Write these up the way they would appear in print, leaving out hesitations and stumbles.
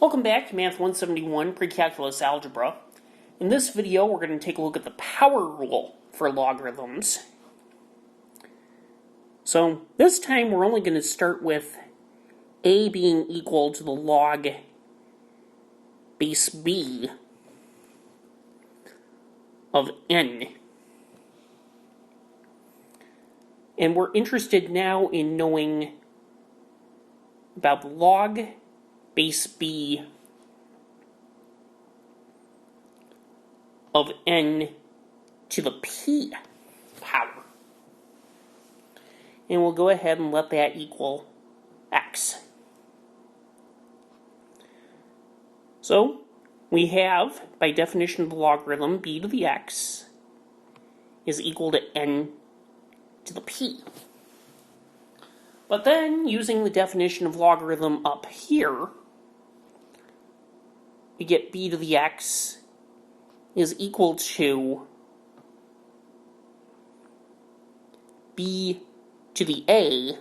Welcome back to Math 171 Pre-Calculus Algebra. In this video, we're going to take a look at the power rule for logarithms. So this time we're only going to start with a being equal to the log base b of n. And we're interested now in knowing about the log base b of n to the p power. And we'll go ahead and let that equal x. So we have, by definition of the logarithm, b to the x is equal to n to the p. But then, using the definition of logarithm up here, we get b to the x is equal to b to the a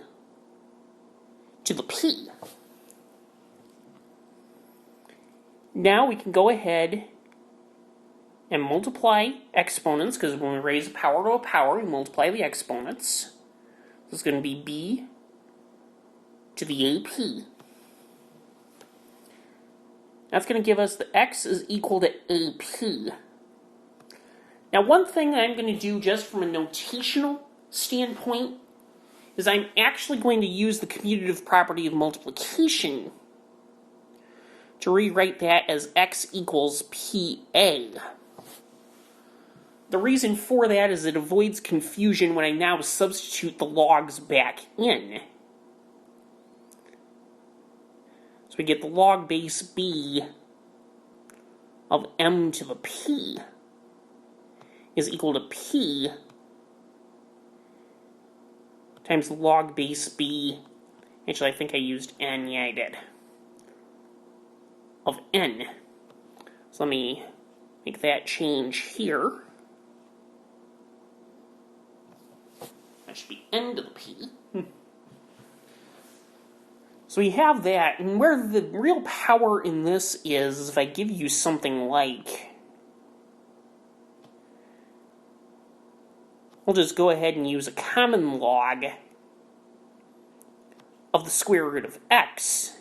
to the p. Now we can go ahead and multiply exponents, because when we raise a power to a power, we multiply the exponents. This is going to be b to the AP. That's going to give us the x is equal to AP. Now, one thing I'm going to do just from a notational standpoint is I'm actually going to use the commutative property of multiplication to rewrite that as x equals PA. The reason for that is it avoids confusion when I now substitute the logs back in. So we get the log base b of m to the p is equal to p times the log base b, actually I think I used n, yeah I did, of n. So let me make that change here. That should be n to the p. So we have that, and where the real power in this is if I give you something like, we'll just go ahead and use a common log of the square root of x.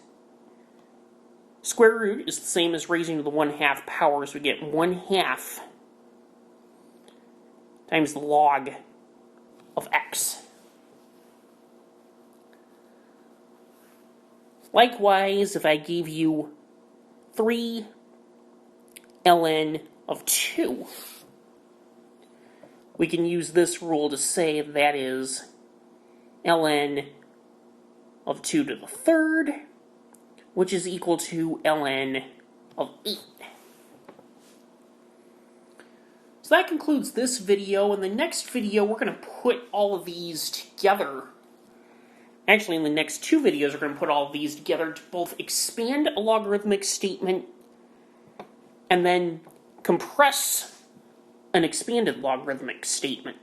Square root is the same as raising to the 1/2 power, so we get 1/2 times the log of x. Likewise, if I gave you 3 ln of 2, we can use this rule to say that is ln of 2 to the 3rd, which is equal to ln of 8. So that concludes this video. In the next video, we're going to put all of these together. Actually, in the next 2 videos, we're going to put all of these together to both expand a logarithmic statement and then compress an expanded logarithmic statement.